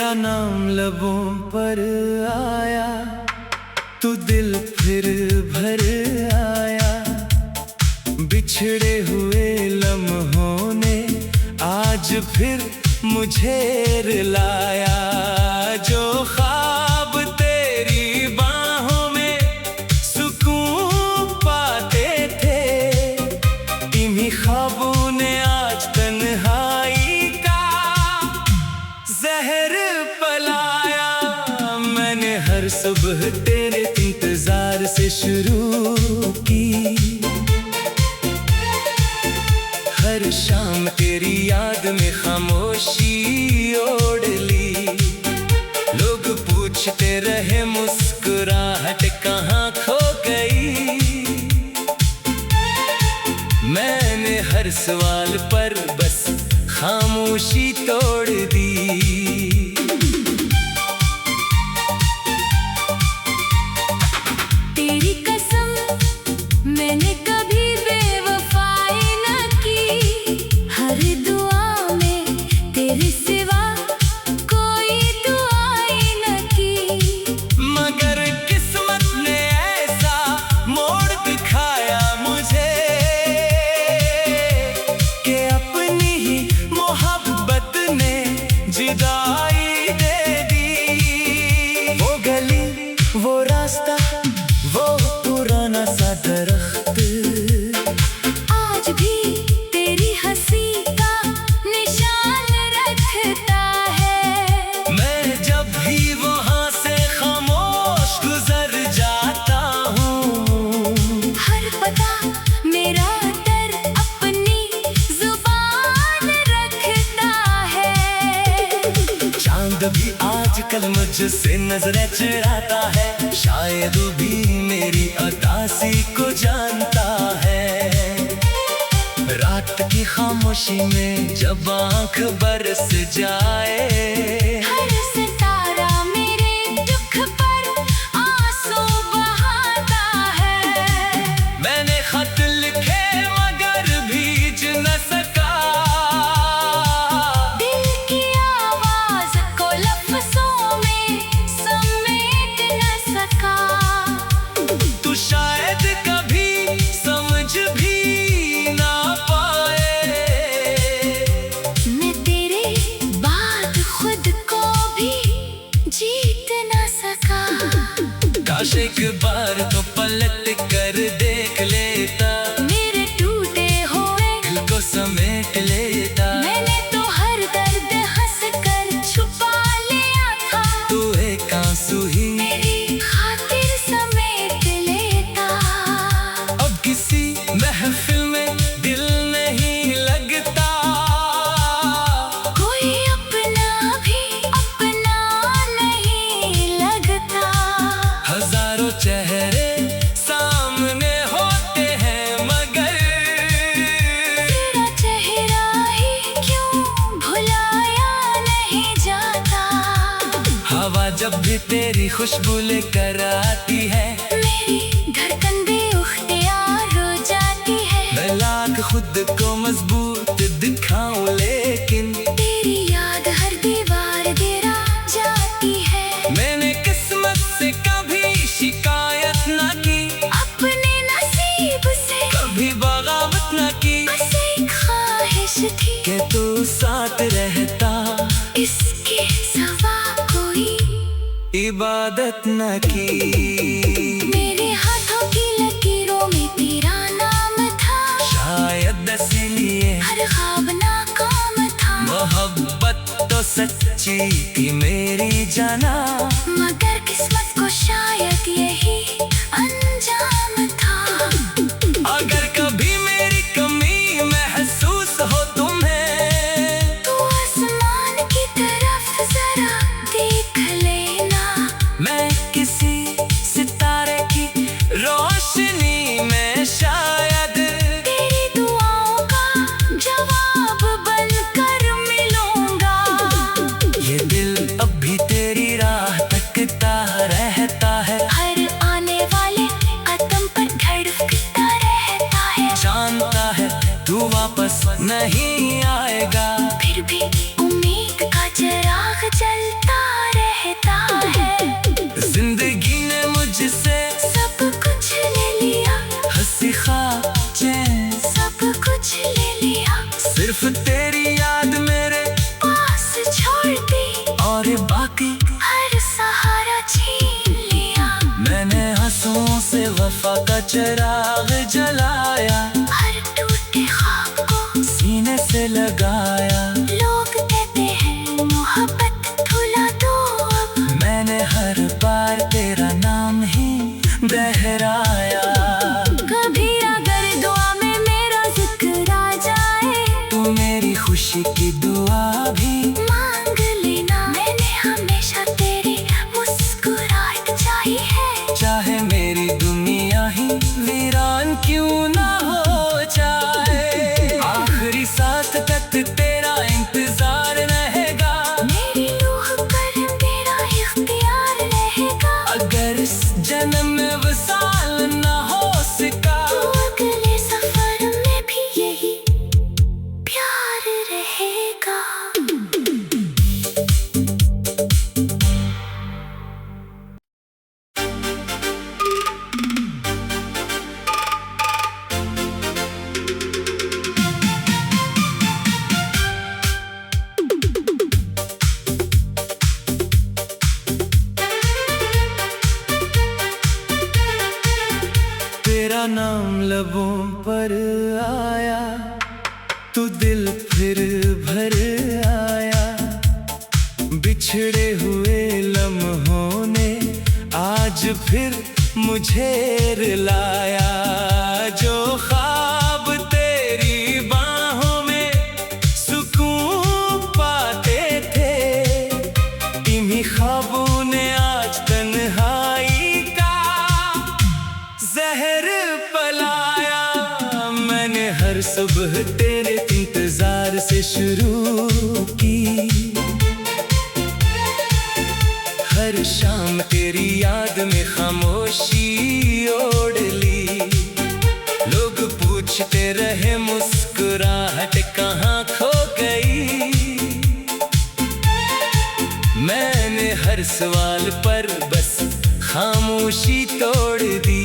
तेरा नाम लबों पर आया, तू दिल फिर भर आया। बिछड़े हुए लम्हों ने आज फिर मुझे रुलाया। जो ख्वाब तेरी बाहों में सुकून पाते थे, इन्हीं ख्वाबों ने आज तन्हाई का जहर पिलाया। मैंने हर सुबह तेरे इंतजार से शुरू की, हर शाम तेरी याद में खामोशी ओढ़ ली। लोग पूछते रहे मुस्कुराहट कहाँ खो गई, मैंने हर सवाल पर बस खामोशी तोड़ दी। तेरी कसम मैंने कभी बेवफाई न की, हर दुआ में तेरे सिवा कोई दुआई न की। मगर किस्मत ने ऐसा मोड़ दिखाया मुझे कि अपनी ही मोहब्बत ने जुदाई दे दी। वो गली, वो रास्ता, वो पुराना सा दरख्त आज भी तेरी हंसी का निशान रखता है। मैं जब भी वहाँ से खामोश गुजर जाता हूँ, हर पता मेरा डर अपनी जुबान रखता है। चांद भी आजकल मुझसे नजरें चुराता है, शायद वो भी मेरी अदासी को जानता है। रात की खामोशी में जब आंख बरस जाए, हर सितारा मेरे दुख पर आंसू बहाता है। मैंने खत लिखे मगर भीज न सका, दिल की आवाज को लफ्जों में समेट न सका। तू शायद कभी समझ भी ना पाए। मैं तेरे बाद खुद को भी जीत न सका। काश एक बार तो पलट कर देख लेता, मेरे टूटे हुए दिल को समेट लेता। मैंने तो हर दर्द हंस कर छुपा लिया था, तू एक आंसू ही मेरी खातिर समेट लेता। अब किसी महफिल में दिल नहीं लगता, कोई अपना भी अपना नहीं लगता। हजारों चेहरे सामने होते हैं मगर तेरा चेहरा ही क्यों भुलाया नहीं जाता। हवा जब भी तेरी खुशबू लेकर आती है, मेरी धड़कन बेख्तियार हो जाती है। मैं लाख खुद को मजबूत दिखाऊं लेकिन तेरी याद हर दीवार गिरा जाती है। मैंने किस्मत से कभी शिकायत न की, अपने नसीब से कभी बगावत न की, बस एक ख्वाहिश थी कि तू साथ रहता, इसके सिवा कोई इबादत न की। मेरे हाथों की लकीरों में तेरा नाम था, शायद इसीलिए हर ख्वाब नाकाम था। मोहब्बत तो सच्ची थी मेरी जाना, मगर किस्मत को शायद यही अंजाम था। अगर कभी मेरी कमी महसूस हो तुम्हें, तू आसमान की तरफ जरा देख लेना। मैं किसी सितारे की रोशनी में शायद तेरी दुआओं का जवाब बनकर मिलूंगा। ये दिल अब भी तेरी राह तकता रहता है, हर आने वाले कदम पर धड़कता रहता है। जानता है तू वापस नहीं आएगा, फिर भी उम्मीद का चिराग जलता तेरी याद मेरे पास छोड़ दी और बाकी हर सहारा छीन लिया। मैंने आंसुओं से वफा का चिराग जलाया, हर टूटे ख्वाब को सीने से लगाया। लोग कहते हैं मोहब्बत भुला दो अब, मैंने हर बार तेरा नाम ही दोहराया। कभी अगर दुआ में मेरा जिक्र आ जाए तू मेरी खुशी की दुआ भी मांग लेना। मैंने हमेशा तेरी मुस्कुराहट चाही है, चाहे मेरी दुनिया ही वीरान क्यों ना हो जाए। आखिरी सांस तक तेरा इंतजार रहेगा, मेरी रूह पर तेरा इख्तियार रहेगा। अगर इस जन्म में वसाल ना हो सका तो अगले सफर में भी यही प्यार रहेगा। तेरा नाम लबों पर आया, तू दिल फिर भर आया। बिछड़े हुए लम्हों ने आज फिर मुझे रुलाया। जो ख्वाब तेरी बाहों में सुकून पाते थे, इन्हीं ख्वाबों ने आज तन्हाई का जहर पलाया। मैंने हर सुबह तेरे इंतजार से शुरू की, हर शाम तेरी याद में खामोशी ओढ़ ली। लोग पूछते रहे मुस्कुराहट कहाँ खो गई। मैंने हर सवाल पर बस खामोशी तोड़ दी।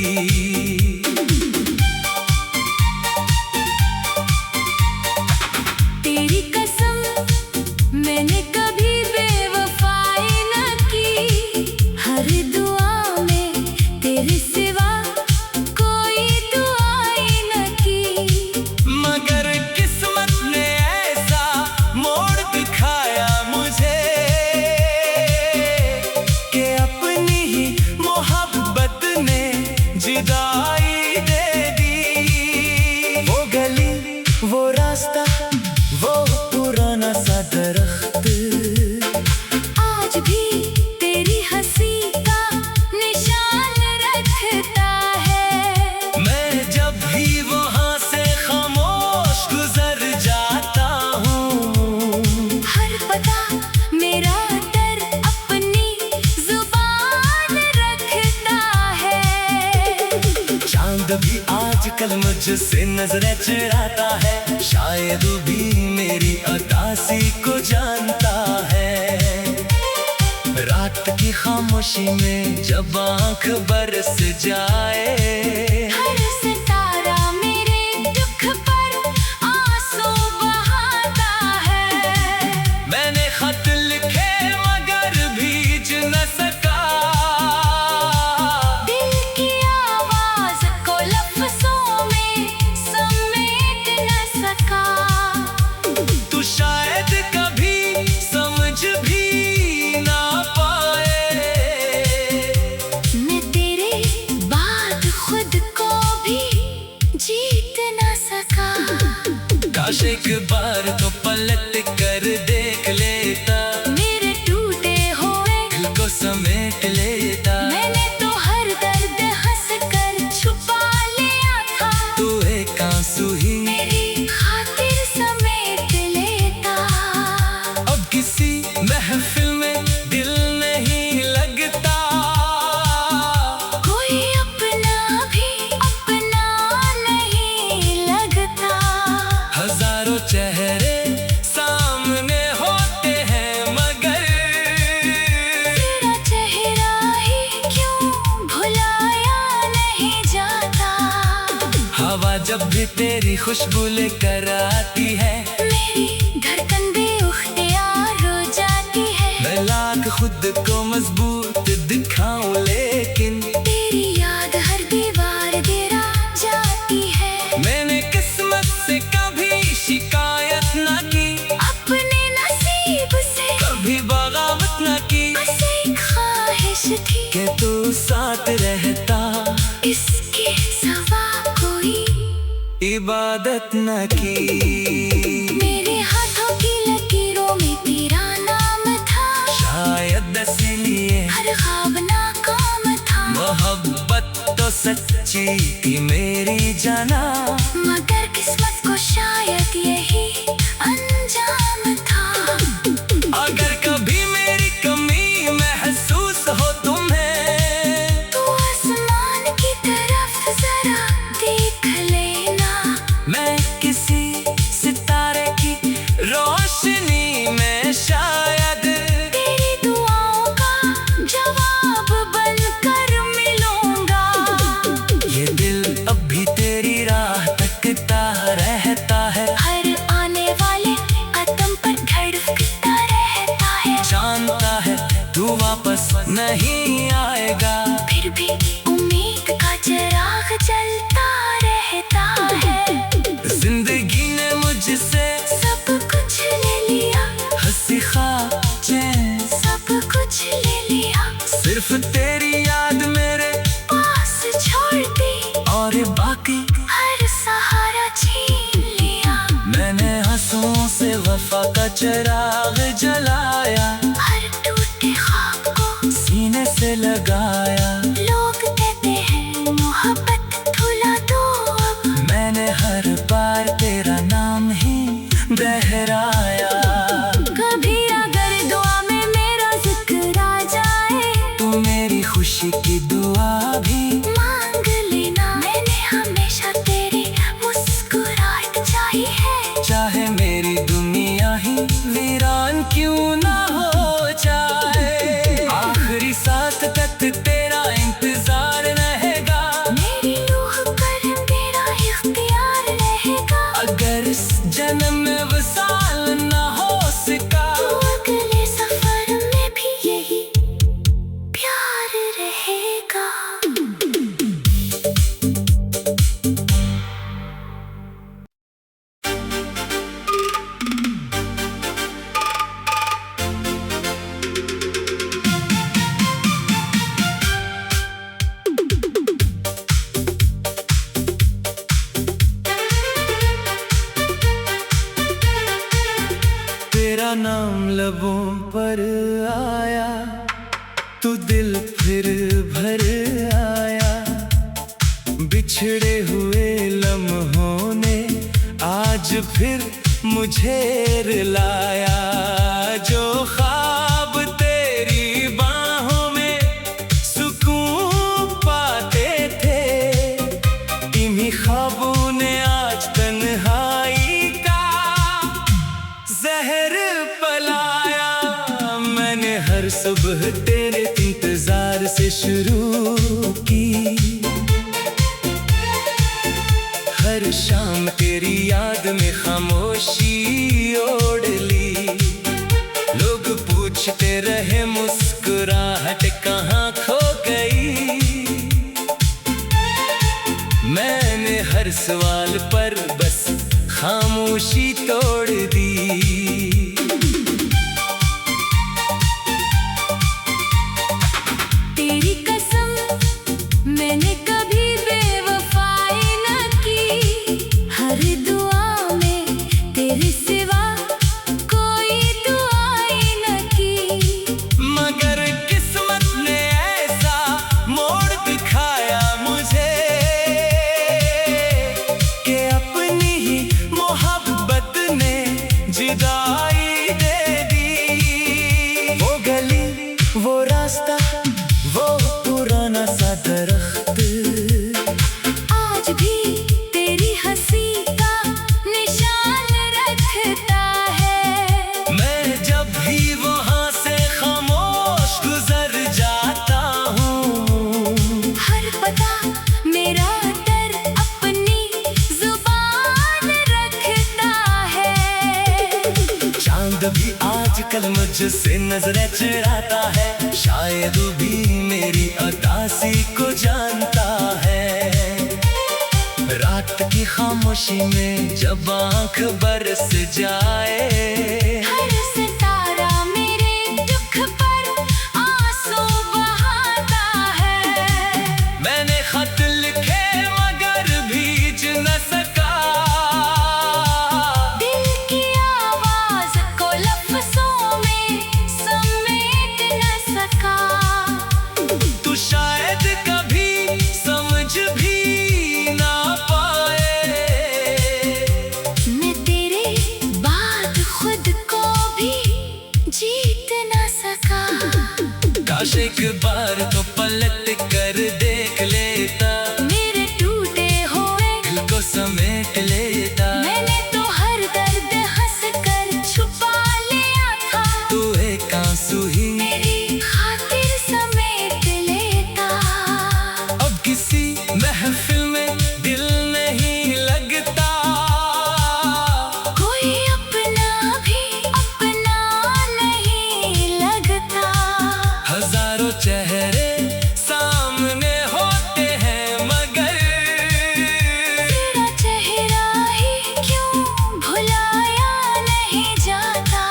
तेरी कसम मैंने कभी बेवफाई न की, हर दुआ में तेरे सिवा कोई दुआई न की। मगर किस्मत ने ऐसा मोड़ दिखाया मुझे कि अपनी ही मोहब्बत ने जुदाई दे दी। वो गली, वो रास्ता, वो पुराना सा दरख्त आज भी तेरी हंसी का निशान रखता है। मैं जब भी वहाँ से खामोश गुजर जाता हूँ। हर पता मेरा डर अपनी जुबान रखता है। चांद भी आजकल मुझसे नजरें चुराता है, शायद वो भी मेरी उदासी को जानता है। रात की खामोशी में जब आंख बरस जाए, हर सितारा मेरे दुख पर आंसू बहाता है। मैंने खत लिखे मगर भीज न सका। दिल की आवाज को लफ्जों में समेट न सका। तू शायद कभी समझ भी ना पाए। मैं तेरे बाद खुद को भी जीत न सका। काश एक बार तो पलट कर देख लेता, मेरे टूटे हुए दिल को समेट लेता। मैंने तो हर दर्द हंस कर छुपा लिया था, तू एक आंसू ही मेरी खातिर समेट लेता। अब किसी महफिल में दिल नहीं लगता। कोई अपना भी अपना नहीं लगता। हजारों चेहरे सामने होते हैं मगर तेरा चेहरा ही क्यों भुलाया नहीं जाता। हवा जब भी तेरी खुशबू लेकर आती है, मेरी इबादत न की। मेरे हाथों की लकीरों में तेरा नाम था, शायद इसलिए हर ख्वाब नाकाम था। मोहब्बत तो सच्ची थी मेरी जाना, मगर किस्मत को शायद यही अंजाम था। अगर कभी मेरी कमी महसूस हो तुम्हें, तू आसमान की तरफ जरा देख लेना। मैं किसी सितारे की रोशनी में शायद तेरी दुआओं का जवाब बनकर मिलूंगा। ये दिल अब भी तेरी राह तकता रहता है, हर आने वाले कदम पर धड़कता रहता है। जानता है तू वापस नहीं आएगा, फिर भी उम्मीद का चिराग जलता रहता है। जिंदगी ने मुझसे सब कुछ ले लिया, हंसी ख्वाब चैन सब कुछ ले लिया। सिर्फ तेरी याद मेरे पास छोड़ दी, और बाकी हर सहारा छीन लिया। मैंने आंसुओं से वफा का चिराग जलाया, हर टूटे ख्वाब को सीने से लगाया। लोग कहते हैं मोहब्बत भुला दो अब, मैंने हर बार तेरा नाम ही दोहराया। कभी अगर दुआ में मेरा जिक्र आ जाए, तू मेरी खुशी की दुआ भी मांग लेना। मैंने हमेशा तेरी मुस्कुराहट चाहिए है। चाहे मेरी दुनिया ही वीरान क्यों ना हो जाए, आखिरी सांस तक तेरा इंतजार रहेगा। मेरी रूह पर तेरा इख्तियार रहेगा। अगर इस जन्म में वसाल ना हो सका, तो अगले सफर में भी यही प्यार रहेगा। तेरा नाम लबों पर आया, तू दिल फिर भर आया। बिछड़े हुए लम्हों ने आज फिर मुझे रुलाया। जो ख्वाब तेरी बाहों में सुकून पाते थे, इन्हीं ख्वाबों ने आज तन्हाई का जहर पलाया। मैंने हर सुबह तेरे इंतजार से शुरू की, हर शाम तेरी याद में खामोशी ओढ़ ली। लोग पूछते रहे मुस्कुराहट कहाँ खो गई, मैंने हर सवाल पर बस खामोशी तोड़ दी। तेरी कसम मैंने कभी बेवफाई न की, हर दुआ में तेरे सिवा कोई दुआई न की। मगर किस्मत ने ऐसा मोड़ दिखाया मुझे, कि अपनी ही मोहब्बत ने जुदाई दे दी। वो गली, वो रास्ता, वो पुराना सा दरख्त, आज भी तेरी हंसी का निशान रखता है। मैं जब भी वहाँ से खामोश गुजर जाता हूँ। हर पता मेरा डर अपनी जुबान रखता है। चांद भी आजकल मुझसे नजरें चुराता है, शायद वो भी मेरी उदासी को जानता है। रात की खामोशी में जब आंख बरस जाए, हर सितारा मेरे दुख पर आंसू बहाता है। मैंने खत लिखे मगर भीज न सका, काश एक बार तो पलट कर देख लेता, मेरे टूटे हुए दिल को समेट लेता। मैंने तो हर दर्द हंस कर छुपा लिया था, तू एक आंसू ही मेरी खातिर समेट लेता। अब किसी महफिल में दिल नहीं लगता, कोई अपना भी अपना नहीं लगता। हजारों चेहरे सामने होते हैं मगर तेरा चेहरा ही क्यों भुलाया नहीं जाता।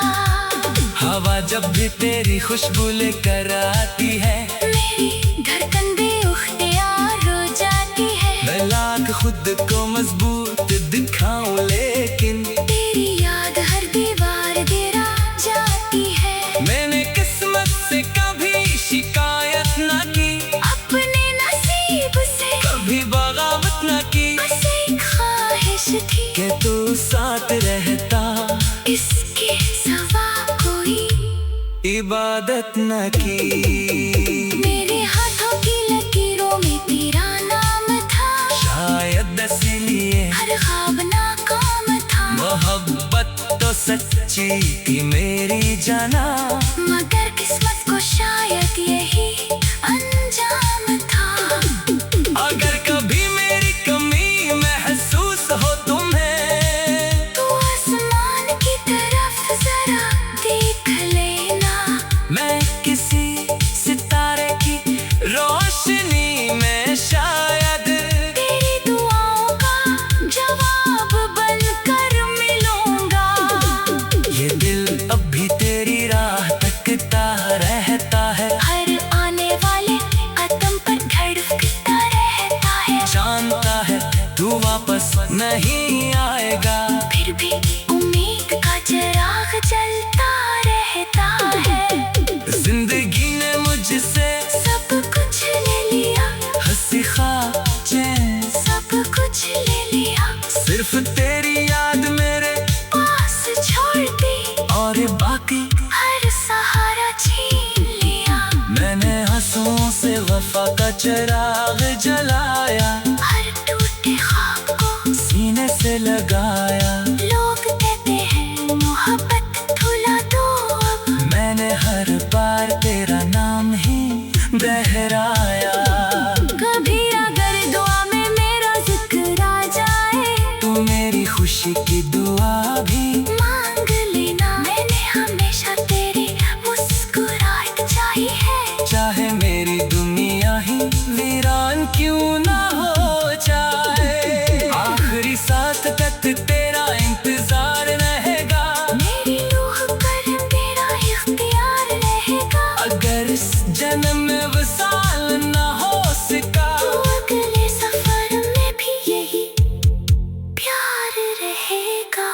हवा जब भी तेरी खुशबू लेकर आती है, मेरी धड़कन बेख्तियार हो जाती है। मैं लाख खुद को मजबूत दिखाऊं लेकिन तेरी याद हर दीवार गिरा जाती है। मैंने किस्मत से कभी शिकायत न की, अपने नसीब से कभी बगावत न की, बस एक ख्वाहिश थी कि तू साथ रहता, इसके सिवा कोई इबादत न की। मेरे हाथों की लकीरों में तेरा नाम था, शायद इसीलिए हर ख्वाब नाकाम था। मोहब्बत तो सच्ची थी मेरी जाना, मगर किस्मत को शायद यही अंजाम था। अगर कभी मेरी कमी महसूस हो तुम्हें, तू आसमान की तरफ जरा देख लेना। मैं किसी सितारे की रोशनी में शायद तेरी दुआओं का जवाब बनकर मिलूंगा। ये दिल अब भी तेरी राह तकता रहता है, हर आने वाले कदम पर धड़कता रहता है। जानता है तू वापस नहीं आएगा, फिर भी उम्मीद का चिराग जलता रहता है। जिंदगी ने मुझसे सब कुछ ले लिया, हंसी खा चैन सब कुछ ले लिया। सिर्फ तेरी याद मेरे पास छोड़ दी और बाकी हर सहारा छीन लिया। मैंने आंसुओं से वफा का चिराग जलाया, हर टूटे ख्वाब को सीने से लगाया। लोग कहते हैं मोहब्बत भुला दो अब, मैंने हर बार तेरा नाम ही दोहराया। कभी अगर दुआ में मेरा जिक्र आ जाए, तू मेरी खुशी की दुआ भी मांग लेना। मैंने हमेशा तेरी मुस्कुराहट चाहिए है, चाहे मेरी दुनिया ही वीरान क्यों ना हो जाए। आखिरी सांस तक तेरा इंतजार रहेगा, मेरी रूह पर तेरा इख्तियार रहेगा। अगर इस जन्म में वसाल ना हो सका, तो अगले सफर में भी यही प्यार रहेगा।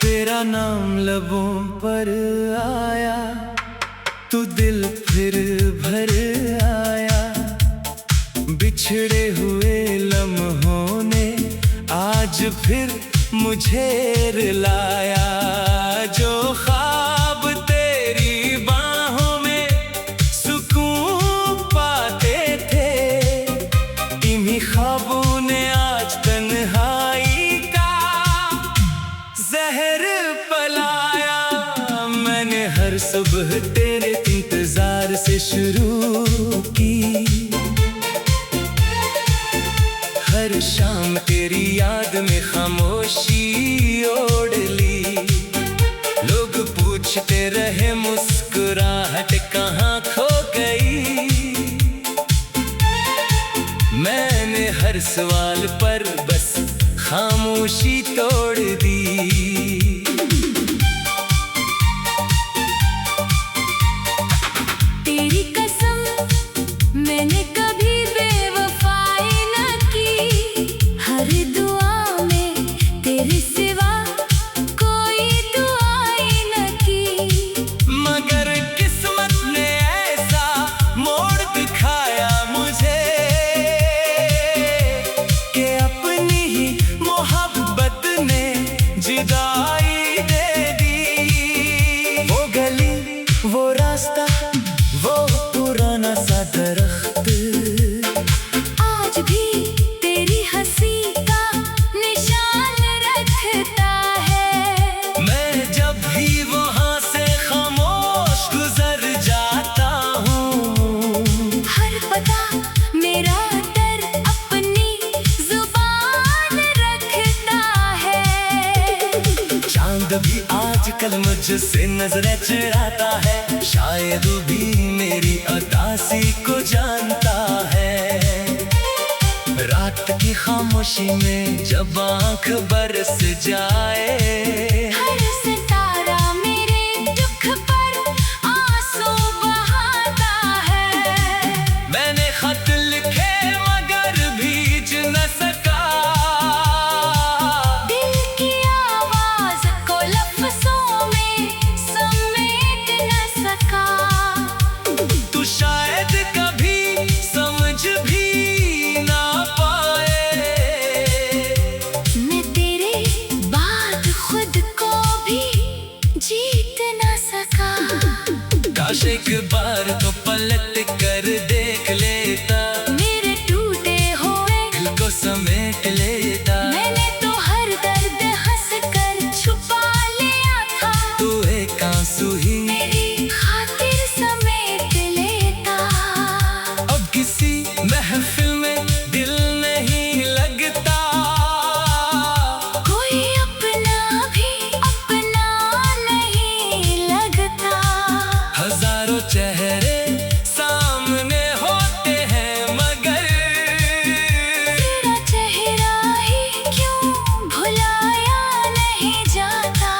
तेरा नाम लबों पर आया, तू दिल फिर भर आया। बिछड़े हुए लम्हों ने आज फिर मुझे रुलाया। जो ख्वाब तेरी बाहों में सुकून पाते थे, इन्हीं ख्वाबों ने आज तन्हाई का जहर पलाया। मैंने हर सुबह तेरे इंतजार से शुरू की, हर शाम तेरी याद में खामोशी ओढ़ ली। लोग पूछते रहे मुस्कुराहट कहाँ खो गई, मैंने हर सवाल पर बस खामोशी तोड़ दी। तेरी कसम मैंने कभी बेवफाई न की, हर दुआ में आजकल मुझसे नजरें चुराता है, शायद वो भी मेरी अदासी को जानता है। रात की खामोशी में जब आंख बरस जाए, हर सितारा मेरे दुख पर आंसू बहाता है। मैंने खत लिखे मगर भीज न सका, दिल की आवाज को लफ्जों में समेट न सका। तू शायद कभी समझ भी ना पाए, मैं तेरे बाद खुद को भी जीत न सका। काश एक बार तो पलट कर देख लेता, मेरे टूटे हुए दिल को समेट लेता। मैंने तो हर दर्द हंस कर छुपा लिया था, तू एक आंसू ही मेरी खातिर समेट लेता। अब किसी महफिल में दिल नहीं लगता, कोई अपना भी अपना नहीं लगता। हजारों चेहरे सामने होते हैं मगर तेरा चेहरा ही क्यों भुलाया नहीं जाता।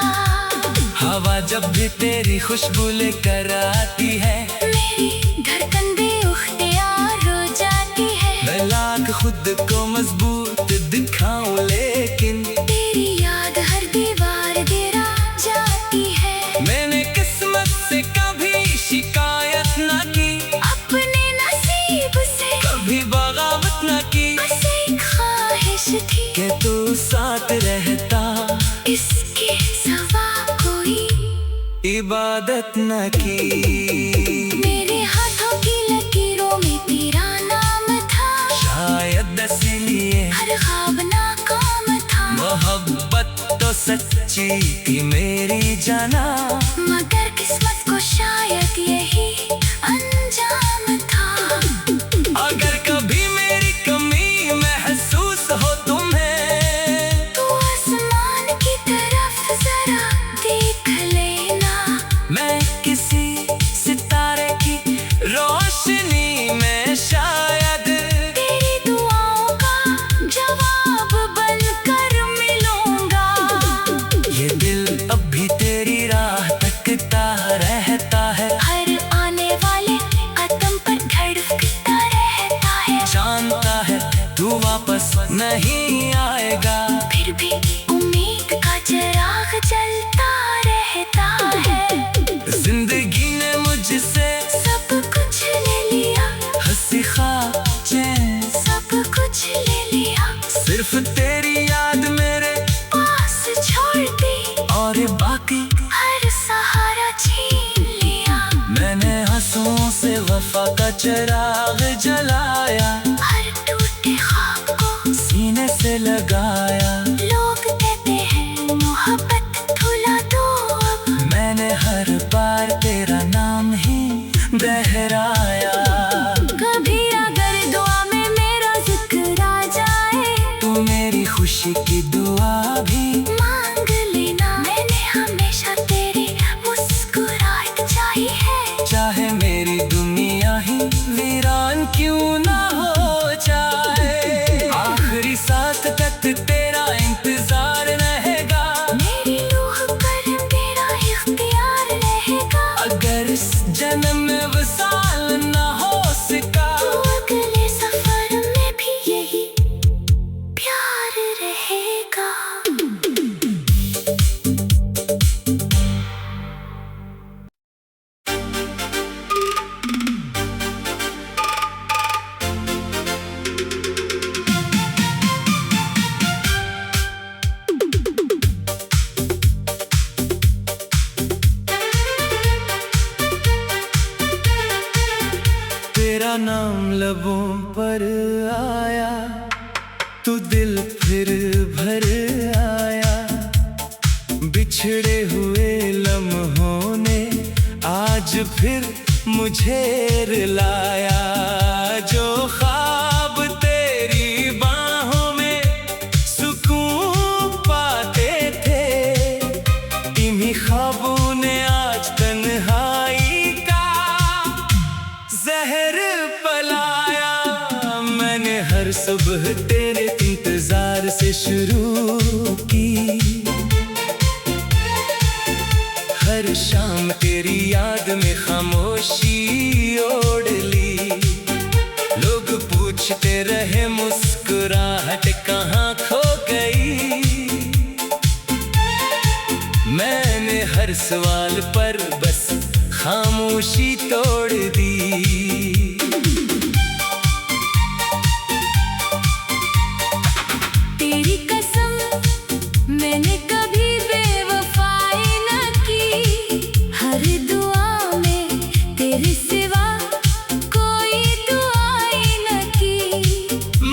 हवा जब भी तेरी खुशबू लेकर आती है, मेरी धड़कन बेख्तियार हो जाती है। मैं लाख खुद को मजबूत दिखाऊं लेकिन तेरी याद हर दीवार गिरा जाती है। मैंने किस्मत से कभी शिकायत न की, अपने नसीब से कभी बगावत न की, बस एक ख्वाहिश थी कि तू साथ रहता, इसके सिवा कोई इबादत न की। मेरे हाथों की लकीरों में तेरा नाम था, शायद इसीलिए हर ख्वाब नाकाम था। मोहब्बत तो सच्ची थी मेरी जाना, मगर किस्मत को शायद यही अंजाम था। अगर कभी मेरी कमी महसूस हो तुम्हें, तू आसमान की तरफ जरा देख लेना। मैं किसी सितारे की रोशनी में शायद तेरी दुआओं का जवाब बनकर मिलूंगा। ये दिल अब भी तेरी राह तकता रहता है, हर आने वाले कदम पर धड़कता रहता है। जानता है तू वापस नहीं आएगा, फिर भी उम्मीद का चिराग जलता रहता है। जिंदगी ने मुझसे सब कुछ ले लिया, हंसी ख्वाब चैन सब कुछ ले लिया। सिर्फ तेरी याद मेरे पास छोड़ दी और बाकी हर सहारा छीन लिया। मैंने आंसुओं से वफा का चिराग जलाया, हर टूटे ख्वाब को सीने से लगाया। लोग कहते हैं मोहब्बत भुला दो अब, मैंने हर बार तेरा नाम ही दोहराया। कभी अगर दुआ में मेरा जिक्र आ जाए, तू मेरी खुशी की दुआ भी मांग लेना। मैंने हमेशा तेरी मुस्कुराहट चाहिए है। चाहे मेरी दुनिया ही वीरान क्यों ना हो जाए, आखिरी सांस तक तेरा इंतजार रहेगा। मेरी रूह पर तेरा इख्तियार रहेगा। अगर इस जन्म में वसाल ना हो सका, तो अगले सफर में भी यही प्यार रहेगा। तेरा नाम लबों पर आया, तू दिल फिर भर आया। बिछड़े हुए लम्हों ने आज फिर मुझे रुलाया। जो ख्वाब तेरी बाहों में सुकून पाते थे, इन्हीं ख्वाब हर सुबह तेरे इंतजार से शुरू की, हर शाम तेरी याद में खामोशी ओढ़ ली। लोग पूछते रहे मुस्कुराहट कहाँ खो गई, मैंने हर सवाल पर बस खामोशी तोड़ दी। तेरी कसम मैंने कभी बेवफाई न की, हर दुआ में तेरे सिवा कोई दुआई न की।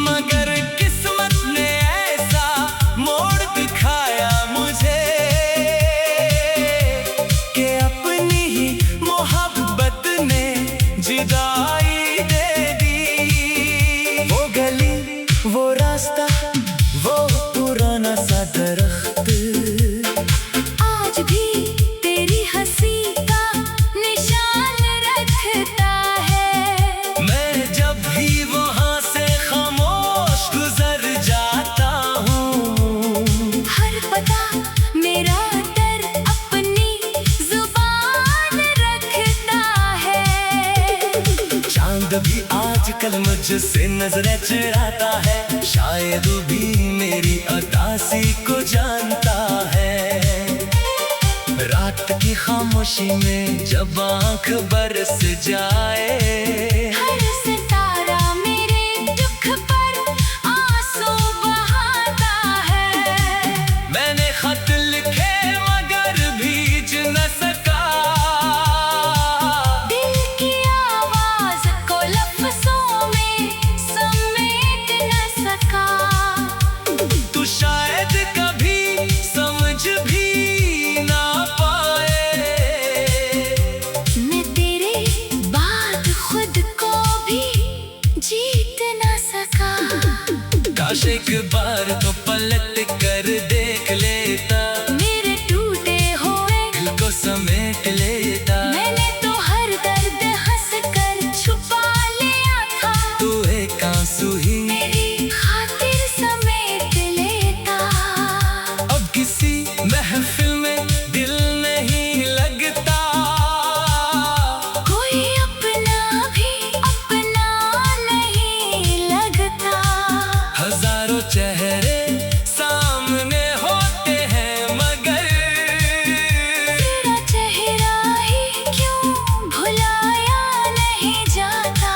मगर किस्मत ने ऐसा मोड़ दिखाया मुझे कि अपनी ही मोहब्बत ने जुदाई दे दी। वो गली, वो रास्ता, वो पुराना सा दरख्त आज भी तेरी हंसी का निशान रखता है। मैं जब भी वहां से खामोश गुजर जाता हूँ, हर पता मेरा डर अपनी जुबान रखता है। चांद भी आजकल मुझसे नजरें चुराता है, शायद वो भी मेरी अदासी को जानता है। रात की खामोशी में जब आंख बरस जाए, हर सितारा मेरे दुख पर आंसू बहाता है। मैंने खत लिखे मगर भीज न सका, दिल की आवाज को लफ्जों में समेट न सका। तू शायद कभी समझ भी ना पाए। मैं तेरे बाद खुद को भी जीत न सका। काश एक बार तो पलट कर देख लेता, मेरे टूटे हुए दिल को समेट लेता। मैंने तो हर दर्द हंस कर छुपा लिया था, तू एक आंसू ही मेरी खातिर समेट लेता। अब किसी महफिल में दिल नहीं लगता, कोई अपना भी अपना नहीं लगता। हजारों चेहरे सामने होते हैं मगर तेरा चेहरा ही क्यों भुलाया नहीं जाता।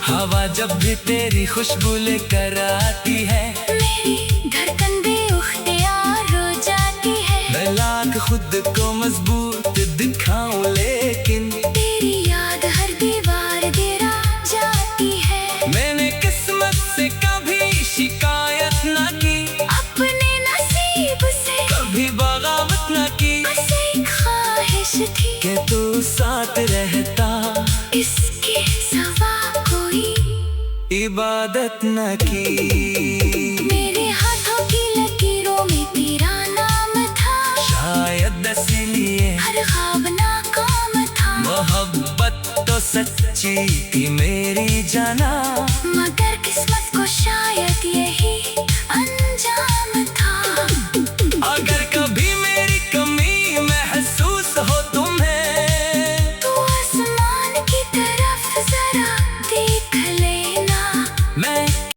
हवा जब भी तेरी खुशबू लेकर आती है, मेरी धड़कन बेख्तियार हो जाती है। मैं लाख खुद को मजबूत दिखाऊं लेकिन तेरी याद हर दीवार गिरा जाती है। मैंने किस्मत से कभी शिकायत न की, अपने नसीब से कभी बगावत न की, बस एक ख्वाहिश थी कि तू साथ रहता, इसके सिवा कोई इबादत न की। मेरे हाथों की लकीरों में तेरा नाम था, शायद इसलिए हर ख्वाब नाकाम था। मोहब्बत तो सच्ची थी मेरी जाना, मगर किस्मत